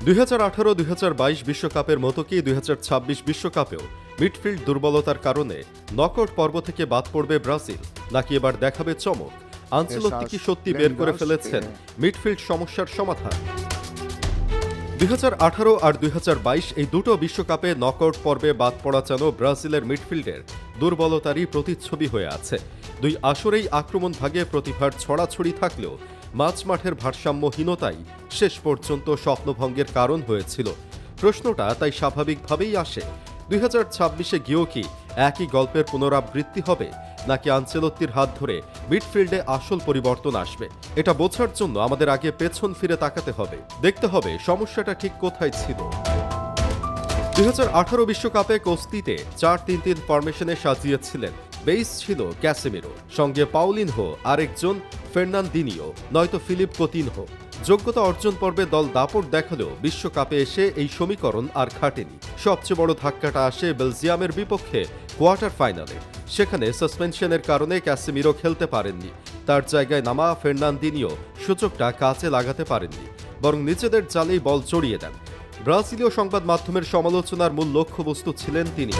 2018-2022 বিশ্বকাপের মতো কি 2026 বিশ্বকাপেও মিডফিল্ড দুর্বলতার কারণে নকআউট পর্ব থেকে বাদ পড়বে ব্রাজিল, নাকি এবার দেখাবে চমক? আনচেলত্তি কি সত্যি বের করে ফেলেছেন মিডফিল্ড সমস্যার সমাধান? 2018 আর 2022 এই দুটো বিশ্বকাপে নকআউট পর্বে বাদ পড়া যেন ব্রাজিলের মিডফিল্ডের দুর্বলতারই প্রতিচ্ছবি হয়ে আছে। দুই আসরেই আক্রমণ ভাগে প্রতিভার ছড়াছড়ি থাকলেও মাঝমাঠের ভারসাম্যহীনতাই শেষ পর্যন্ত স্বপ্নভঙ্গের কারণ হয়েছিল। প্রশ্নটা তাই স্বাভাবিকভাবেই আসে, 2026-এ গিয়েও কি একই গল্পের পুনরাবৃত্তি হবে, নাকি আনচেলত্তির হাত ধরে মিডফিল্ডে আসল পরিবর্তন আসবে? এটা বোঝার জন্য আমাদের আগে পেছন ফিরে তাকাতে হবে, দেখতে হবে সমস্যাটা ঠিক কোথায় ছিল। 2018 বিশ্বকাপে কোস্তিতে 4-3-3 ফরমেশনে সাজিয়েছিলেন। বেইস ছিল ক্যাসেমিরো, সঙ্গে পাউলিনহো, আরেকজন ফের্নান্দিনিও, নয়তো ফিলিপ কোতিনহো। যোগ্যতা অর্জন পর্বে দল দাপট দেখালেও বিশ্বকাপে এসে এই সমীকরণ আর খাটেনি। সবচেয়ে বড় ধাক্কাটা আসে বেলজিয়ামের বিপক্ষে কোয়ার্টার ফাইনালে। সেখানে সাসপেনশনের কারণে ক্যাসেমিরো খেলতে পারেননি। তার জায়গায় নামা ফের্নান্দিনিও সুযোগটা কাজে লাগাতে পারেননি, বরং নিজেদের জালেই বল জড়িয়ে দেন। ব্রাজিলীয় সংবাদ মাধ্যমের সমালোচনার মূল লক্ষ্যবস্তু ছিলেন তিনি।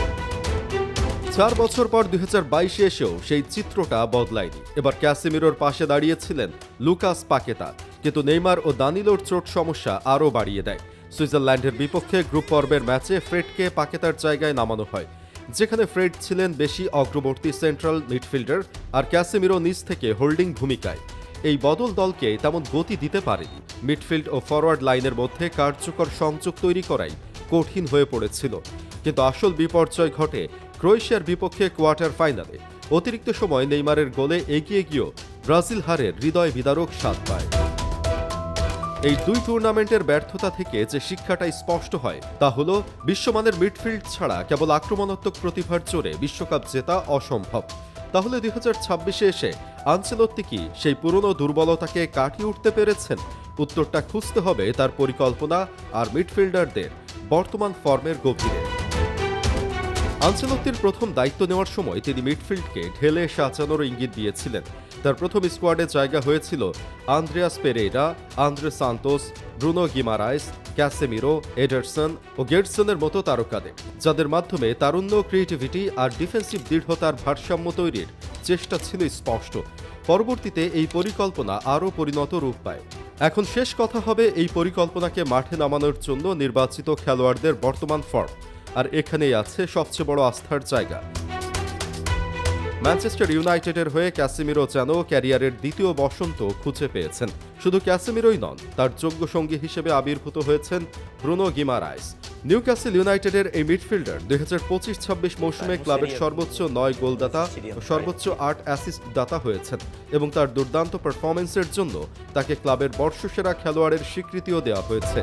4 বছর পর 2022-এ এসেও সেই চিত্রটা বদলায়নি। এবার ক্যাসেমিরোর পাশে দাঁড়িয়েছিলেন লুকাস পাকেতা, কিন্তু নেইমার ও দানিলোর চোট সমস্যা আরও বাড়িয়ে দেয়। সুইজারল্যান্ডের বিপক্ষে গ্রুপ পর্বের ম্যাচে ফ্রেডকে পাকেতার জায়গায় নামানো হয়, যেখানে ফ্রেড ছিলেন বেশি অগ্রবর্তী সেন্ট্রাল মিডফিল্ডার আর ক্যাসেমিরো নিচ থেকে হোল্ডিং ভূমিকায়। এই বদল দলকে তেমন গতি দিতে পারেনি। মিডফিল্ড ও ফরওয়ার্ড লাইনের মধ্যে কার্যকর সংযোগ তৈরি করাই কঠিন হয়ে পড়েছিল। কিন্তু আসল বিপর্যয় ঘটে ক্রোয়েশিয়ার বিপক্ষে কোয়ার্টার ফাইনালে। অতিরিক্ত সময় নেইমারের গোলে এগিয়ে গিয়েও ব্রাজিল হারের হৃদয় বিদারক স্বাদ পায়। এই দুই টুর্নামেন্টের ব্যর্থতা থেকে যে শিক্ষাটা স্পষ্ট হয় তা হলো, বিশ্বমানের মিডফিল্ড ছাড়া কেবল আক্রমণাত্মক প্রতিভার জোরে বিশ্বকাপ জেতা অসম্ভব। তাহলে 2026-এ এসে আনচেলত্তি কি সেই পুরনো দুর্বলতাকে কাটিয়ে উঠতে পেরেছেন? উত্তরটা খুঁজতে হবে তার পরিকল্পনা আর মিডফিল্ডারদের বর্তমান ফর্মের গভীরে। আনচেলত্তির প্রথম দায়িত্ব নেওয়ার সময় তিনি মিডফিল্ডকে ঢেলে সাজানোর ইঙ্গিত দিয়েছিলেন। তার প্রথম স্কোয়াডে জায়গা হয়েছিল Andreas Pereira, Andre Santos, Bruno Guimaraes, Casemiro, Ederson ও গেটসনের মতো তারকাদের, যাদের মাধ্যমে তারুণ্য, ক্রিয়েটিভিটি আর ডিফেন্সিভ দৃঢ়তার ভারসাম্য তৈরির চেষ্টা ছিল স্পষ্ট। পরবর্তীতে এই পরিকল্পনা আরও পরিণত রূপ পায়। এখন শেষ কথা হবে এই পরিকল্পনাকে মাঠে নামানোর জন্য নির্বাচিত খেলোয়াড়দের বর্তমান ফর্ম, আর এখানেই আছে সবচেয়ে বড় আস্থার জায়গা। ম্যানচেস্টার ইউনাইটেডের হয়ে ক্যাসেমিরো যেন ক্যারিয়ারের দ্বিতীয় বসন্ত খুঁজে পেয়েছেন। শুধু ক্যাসেমিরোই নন, তার যোগ্য সঙ্গী হিসেবে আবির্ভূত হয়েছেন ব্রুনো গিমারাইস। নিউক্যাসল ইউনাইটেডের এই মিডফিল্ডার 2025-26 মৌসুমে ক্লাবের সর্বোচ্চ 9 গোলদাতা ও সর্বোচ্চ 8 অ্যাসিস্ট দাতা হয়েছেন, এবং তার দুর্দান্ত পারফরম্যান্সের জন্য তাকে ক্লাবের বর্ষসেরা খেলোয়াড়ের স্বীকৃতিও দেওয়া হয়েছে।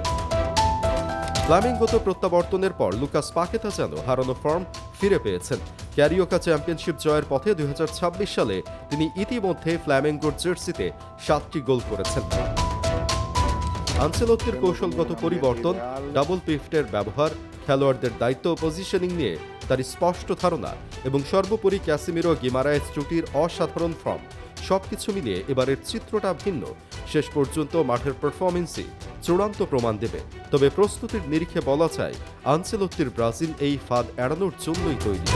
ফ্লামিঙ্গোতে প্রত্যাবর্তনের পর লুকাস পাকেতা যেন হারানো ফর্ম ফিরে পেয়েছেন। ক্যারিওকা চ্যাম্পিয়নশিপ জয়ের পথে 2026 সালে তিনি ইতিমধ্যে ফ্ল্যামিঙ্গোর জার্সিতে 7টি গোল করেছেন। আনচেলত্তির কৌশলগত পরিবর্তন, ডাবল পিভটের ব্যবহার, খেলোয়াড়দের দায়িত্ব ও পজিশনিং নিয়ে তার স্পষ্ট ধারণা, এবং সর্বোপরি ক্যাসেমিরো গিমারাইস জুটির অসাধারণ ফর্ম, সবকিছু মিলিয়ে এবারের চিত্রটা ভিন্ন। শেষ পর্যন্ত মাঠের পারফরমেন্সই চূড়ান্ত প্রমাণ দেবে। তবে প্রস্তুতির নিরিখে বলা যায়, আনচেলত্তির ব্রাজিল এই ফাঁদ এড়ানোর জন্যই তৈরি।